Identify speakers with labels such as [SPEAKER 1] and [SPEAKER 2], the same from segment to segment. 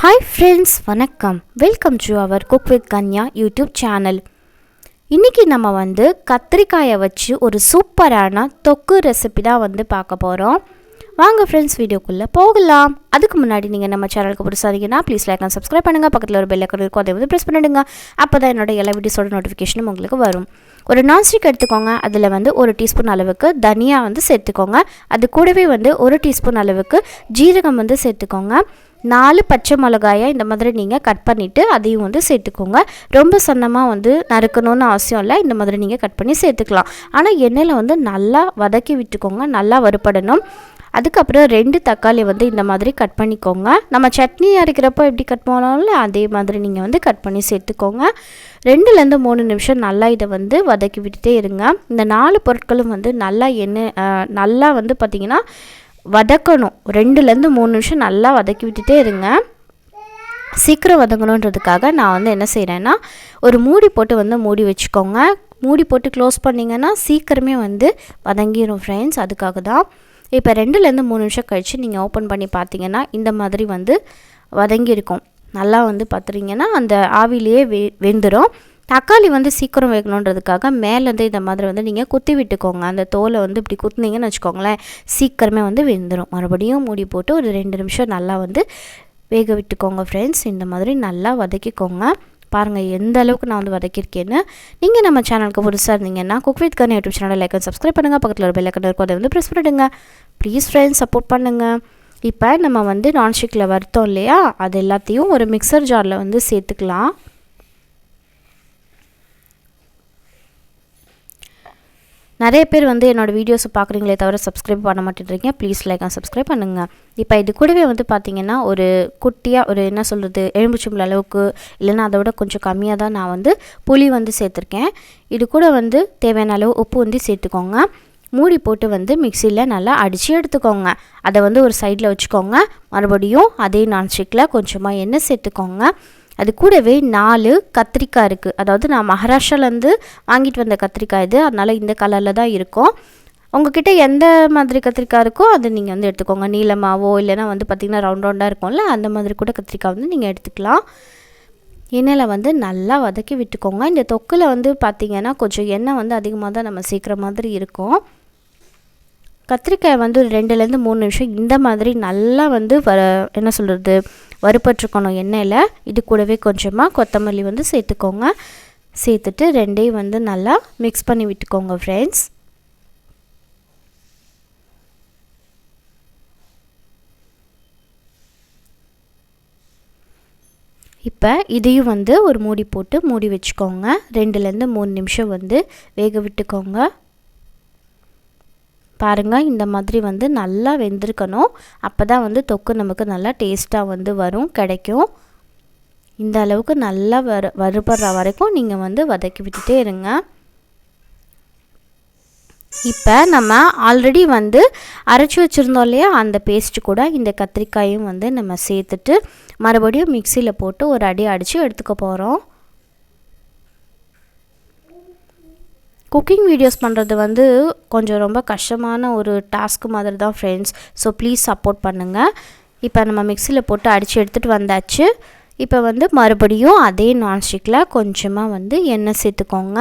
[SPEAKER 1] Hi friends, வணக்கம். Welcome to our cook with Kanya YouTube channel. இன்றைக்கி நம்ம கத்திரிக்காயை வச்சு ஒரு சூப்பரான தொக்கு ரெசிபி தான் பார்க்க போகிறோம். வாங்க ஃப்ரெண்ட்ஸ், வீடியோக்குள்ளே போகலாம். அதுக்கு முன்னாடி நீங்கள் நம்ம சேனலுக்கு புதுசாக இருக்கீங்கன்னா ப்ளீஸ் லைக் அண்ட் சப்ஸ்கிரைப் பண்ணுங்கள். பக்கத்தில் ஒரு பெல் ஐக்கான் இருக்கும், அதை ப்ரெஸ் பண்ணிவிடுங்க. அப்போ தான் என்னோட எல்லா வீடியோஸோட நோட்டிஃபிகேஷனும் உங்களுக்கு வரும். ஒரு நான்ஸ்டிக் எடுத்துக்கோங்க. அதில் 1 டீஸ்பூன் அளவுக்கு தனியா சேர்த்துக்கோங்க. அது கூடவே 1 டீஸ்பூன் அளவுக்கு ஜீரகம் சேர்த்துக்கோங்க. 4 பச்சை மிளகாயை இந்த மாதிரி நீங்கள் கட் பண்ணிவிட்டு அதையும் சேர்த்துக்கோங்க. ரொம்ப சன்னமாக நறுக்கணும்னு அவசியம் இல்லை. இந்த மாதிரி நீங்கள் கட் பண்ணி சேர்த்துக்கலாம். ஆனால் எண்ணெயில் நல்லா வதக்கி விட்டுக்கோங்க, நல்லா வறுபடணும். அதுக்கப்புறம் 2 தக்காளி இந்த மாதிரி கட் பண்ணிக்கோங்க. நம்ம சட்னி அரைக்கிறப்போ எப்படி கட் பண்ணோம்ல அதே மாதிரி நீங்கள் கட் பண்ணி சேர்த்துக்கோங்க. 2லேருந்து 3 நிமிஷம் நல்லா இதை வதக்கி விட்டுட்டே இருங்க. இந்த 4 பொருட்களும் நல்லா எண்ணெய் நல்லா பார்த்திங்கன்னா வதக்கணும். 2லேருந்து 3 நிமிஷம் நல்லா வதக்கி விட்டுட்டே இருங்க. சீக்கிரம் வதங்கணுன்றதுக்காக நான் என்ன செய்கிறேன்னா, ஒரு மூடி போட்டு மூடி வச்சுக்கோங்க. மூடி போட்டு க்ளோஸ் பண்ணிங்கன்னா சீக்கிரமே வதங்கிடும் ஃப்ரெண்ட்ஸ். அதுக்காக தான். இப்போ 2லேருந்து 3 நிமிஷம் கழித்து நீங்கள் ஓப்பன் பண்ணி பார்த்தீங்கன்னா இந்த மாதிரி வதங்கியிருக்கும். நல்லா பார்த்துட்டிங்கன்னா அந்த ஆவிலேயே வெந்துடும். தக்காளி சீக்கிரம் வேகணுன்றதுக்காக மேலேருந்து இந்த மாதிரி நீங்கள் குத்தி விட்டுக்கோங்க. அந்த தோலை இப்படி குத்துனீங்கன்னு வச்சுக்கோங்களேன், சீக்கிரமே வெந்துடும். மறுபடியும் மூடி போட்டு ஒரு 2 நிமிஷம் நல்லா வேக விட்டுக்கோங்க ஃப்ரெண்ட்ஸ். இந்த மாதிரி நல்லா வதக்கிக்கோங்க. பாருங்கள் எந்த அளவுக்கு நான் வதக்கியிருக்கேன்னு. நீங்கள் நம்ம சேனலுக்கு புதுசாக இருந்தீங்கன்னா குக் வித் கன்யா யூடியூப் சேனலை லைக் அண்ட் சப்ஸ்கிரைப் பண்ணுங்கள். பக்கத்தில் ஒரு பெல் ஐக்கான் இருக்கும், அதை ப்ரெஸ் பண்ணிவிடுங்க. ப்ளீஸ் ஃப்ரெண்ட்ஸ் சப்போர்ட் பண்ணுங்கள். இப்போ நம்ம நான்ஸ்டிக்கில் வறுத்தோம் இல்லையா, அது எல்லாத்தையும் ஒரு மிக்சர் ஜாரில் சேர்த்துக்கலாம். நிறைய பேர் என்னோடய வீடியோஸை பார்க்குறீங்களே தவிர சப்ஸ்கிரைப் பண்ண மாட்டேன்றீங்க. ப்ளீஸ் லைக் அண்ட் சப்ஸ்கிரைப் பண்ணுங்கள். இப்போ இது கூடவே பார்த்திங்கன்னா ஒரு குட்டியாக ஒரு என்ன சொல்கிறது, எலும்புச்சம்பளம் அளவுக்கு இல்லைன்னா அதை விட கொஞ்சம் கம்மியாக தான் நான் புளி சேர்த்துருக்கேன். இது கூட தேவையான அளவு உப்பு சேர்த்துக்கோங்க. மூடி போட்டு மிக்சியில் நல்லா அடித்து எடுத்துக்கோங்க. அதை ஒரு சைடில் வச்சுக்கோங்க. மறுபடியும் அதே நான்ஸ்டிக்கில் கொஞ்சமாக எண்ணெய் சேர்த்துக்கோங்க. அது கூடவே 4 கத்திரிக்காய் இருக்குது. அதாவது நான் மகாராஷ்டிராலேருந்து வாங்கிட்டு வந்த கத்திரிக்காய் இது, அதனால் இந்த கலரில் தான் இருக்கும். உங்கள்கிட்ட எந்த மாதிரி கத்திரிக்காய் இருக்கோ அதை நீங்கள் எடுத்துக்கோங்க. நீளமாவோ இல்லைனா பார்த்திங்கன்னா ரவுண்டாக இருக்கும்ல, அந்த மாதிரி கூட கத்திரிக்காய் நீங்கள் எடுத்துக்கலாம். எண்ணெயில் நல்லா வதக்கி விட்டுக்கோங்க. இந்த தொக்கில் பார்த்திங்கன்னா கொஞ்சம் எண்ணெய் அதிகமாக தான் நம்ம சேர்க்குற மாதிரி இருக்கும். கத்திரிக்காய் 2லேருந்து 3 நிமிஷம் இந்த மாதிரி நல்லா என்ன சொல்கிறது வறுபட்டுருக்கணும் எண்ணெயில். இது கூடவே கொஞ்சமாக கொத்தமல்லி சேர்த்துக்கோங்க. சேர்த்துட்டு ரெண்டையும் நல்லா மிக்ஸ் பண்ணி விட்டுக்கோங்க ஃப்ரெண்ட்ஸ். இப்போ இதையும் ஒரு மூடி போட்டு மூடி வச்சுக்கோங்க. 2லேருந்து 3 நிமிஷம் வேக விட்டுக்கோங்க. பாருங்கள் இந்த மாதிரி நல்லா வெந்திருக்கணும். அப்போ தான் தொக்கு நமக்கு நல்லா டேஸ்ட்டாக வரும் கிடைக்கும். இந்த அளவுக்கு நல்லா வறுபடுற வரைக்கும் நீங்கள் வதக்கி விட்டுட்டே இருங்க. இப்போ நம்ம ஆல்ரெடி அரைச்சி வச்சுருந்தோம் இல்லையா, அந்த பேஸ்ட்டு கூட இந்த கத்திரிக்காயும் நம்ம சேர்த்துட்டு மறுபடியும் மிக்சியில் போட்டு ஒரு அடி அடித்து எடுத்துக்க போகிறோம். குக்கிங் வீடியோஸ் பண்ணுறது கொஞ்சம் ரொம்ப கஷ்டமான ஒரு டாஸ்க் மாதிரி தான் ஃப்ரெண்ட்ஸ். ஸோ ப்ளீஸ் சப்போர்ட் பண்ணுங்கள். இப்போ நம்ம மிக்சியில் போட்டு அடித்து எடுத்துகிட்டு வந்தாச்சு. இப்போ மறுபடியும் அதே நான்ஸ்டிக்கில் கொஞ்சமாக எண்ணெய் சேர்த்துக்கோங்க.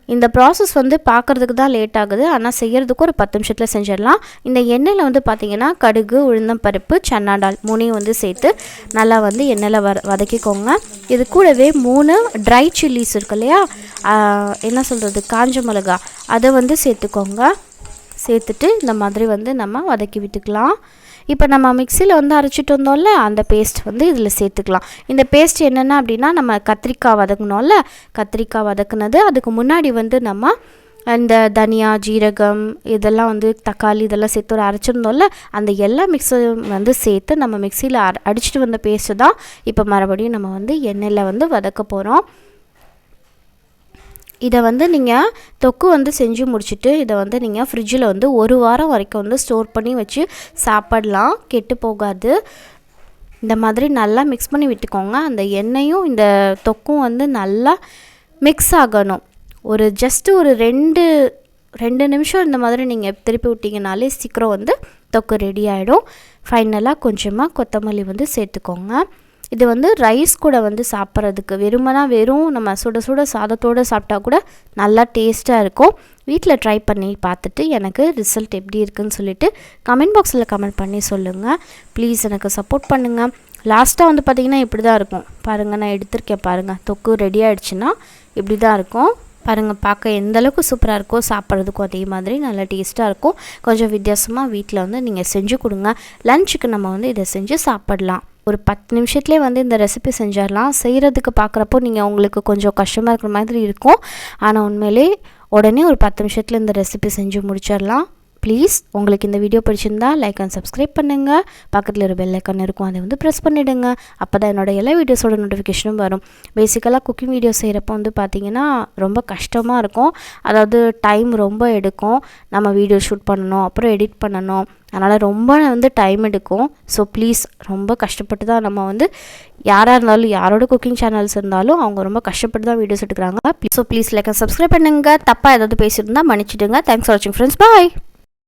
[SPEAKER 1] இந்த ப்ராசஸ் பார்க்குறதுக்கு தான் லேட் ஆகுது, ஆனால் செய்கிறதுக்கு ஒரு 10 நிமிஷத்தில் செஞ்சிடலாம். இந்த எண்ணெயில் பார்த்திங்கன்னா கடுகு, உளுந்தம்பருப்பு, சன்னா டால் 3 சேர்த்து நல்லா எண்ணெயில் வதக்கிக்கோங்க. இது கூடவே 3 ட்ரை சில்லிஸ் இருக்கு இல்லையா, என்ன சொல்கிறது காஞ்ச மிளகா, அதை சேர்த்துக்கோங்க. சேர்த்துட்டு இந்த மாதிரி நம்ம வதக்கி விட்டுக்கலாம். இப்போ நம்ம மிக்சியில் அரைச்சிட்டு வந்தோம்ல, அந்த பேஸ்ட் இதில் சேர்த்துக்கலாம். இந்த பேஸ்ட் என்னென்னா அப்படின்னா, நம்ம கத்திரிக்காய் வதக்கணும்ல, கத்திரிக்காய் வதக்குனது. அதுக்கு முன்னாடி நம்ம இந்த தனியா, ஜீரகம் இதெல்லாம் தக்காளி இதெல்லாம் சேர்த்து ஒரு அரைச்சிருந்தோம்ல, அந்த எல்லா மிக்ஸும் சேர்த்து நம்ம மிக்சியில் அடிச்சிட்டு வந்த பேஸ்ட்டு தான் இப்போ மறுபடியும் நம்ம எண்ணெயில் வதக்க போகிறோம். இதை நீங்கள் தொக்கு செஞ்சு முடிச்சுட்டு இதை நீங்கள் ஃப்ரிட்ஜில் 1 வாரம் வரைக்கும் ஸ்டோர் பண்ணி வச்சு சாப்பிடலாம், கெட்டு போகாது. இந்த மாதிரி நல்லா மிக்ஸ் பண்ணி விட்டுக்கோங்க. அந்த எண்ணெயும் இந்த தொக்கும் நல்லா மிக்ஸ் ஆகணும். ஒரு ஜஸ்ட்டு ஒரு 2 2 நிமிஷம் இந்த மாதிரி நீங்கள் திருப்பி விட்டிங்கனாலே சீக்கிரம் வந்து தொக்கு ரெடி ஆகிடும். ஃபைனலாக கொஞ்சமாக கொத்தமல்லி வந்து சேர்த்துக்கோங்க. இது வந்து ரைஸ் கூட வந்து சாப்பிட்றதுக்கு வெறும் நம்ம சுட சுட சாதத்தோடு சாப்பிட்டா கூட நல்லா டேஸ்ட்டாக இருக்கும். வீட்டில் ட்ரை பண்ணி பார்த்துட்டு எனக்கு ரிசல்ட் எப்படி இருக்குதுன்னு சொல்லிவிட்டு கமெண்ட் பாக்ஸில் கமெண்ட் பண்ணி சொல்லுங்கள். ப்ளீஸ் எனக்கு சப்போர்ட் பண்ணுங்கள். லாஸ்ட்டாக வந்து பார்த்திங்கன்னா இப்படி தான் இருக்கும். பாருங்கள், நான் எடுத்திருக்கேன் பாருங்கள். தொக்கு ரெடி ஆகிடுச்சுன்னா இப்படி தான் இருக்கும். பாருங்கள், பார்க்க எந்த அளவுக்கு சூப்பராக இருக்கோ, சாப்பிட்றதுக்கும் அதே மாதிரி நல்லா டேஸ்ட்டாக இருக்கும். கொஞ்சம் வித்தியாசமாக வீட்டில் வந்து நீங்கள் செஞ்சு கொடுங்க. லஞ்சுக்கு நம்ம வந்து இதை செஞ்சு சாப்பிடலாம். ஒரு 10 நிமிஷத்துலேயே வந்து இந்த ரெசிபி செஞ்சிடலாம். செய்கிறதுக்கு பார்க்குறப்போ நீங்கள் உங்களுக்கு கொஞ்சம் கஷ்டமாக இருக்கிற மாதிரி இருக்கும். ஆனால் உண்மையிலே உடனே ஒரு 10 நிமிஷத்தில் இந்த ரெசிபி செஞ்சு முடிச்சிடலாம். ப்ளீஸ், உங்களுக்கு இந்த வீடியோ பிடிச்சிருந்தா லைக் அண்ட் சப்ஸ்கிரைப் பண்ணுங்கள். பக்கத்தில் ஒரு பெல் ஐக்கான் இருக்கும், அதை வந்து ப்ரெஸ் பண்ணிவிடுங்க. அப்போ தான் என்னோடய எல்லா வீடியோஸோட நோட்டிஃபிகேஷனும் வரும். பேசிக்கலாக குக்கிங் வீடியோ செய்கிறப்போ வந்து பார்த்திங்கன்னா ரொம்ப கஷ்டமாக இருக்கும். அதாவது டைம் ரொம்ப எடுக்கும். நம்ம வீடியோ ஷூட் பண்ணணும், அப்புறம் எடிட் பண்ணணும். அதனால் ரொம்ப வந்து டைம் எடுக்கும். ஸோ ப்ளீஸ், ரொம்ப கஷ்டப்பட்டு தான் நம்ம வந்து யாராக இருந்தாலும், யாரோட குக்கிங் சேனல்ஸ் இருந்தாலும் அவங்க ரொம்ப கஷ்டப்பட்டு தான் வீடியோஸ் எடுக்கிறாங்க. So please like and subscribe பண்ணுங்கள். தப்பாக ஏதாவது பேசியிருந்தால் மன்னிச்சிடுங்க. தேங்க்ஸ் ஃபார் வாட்சிங் ஃப்ரெண்ட்ஸ். பாய்.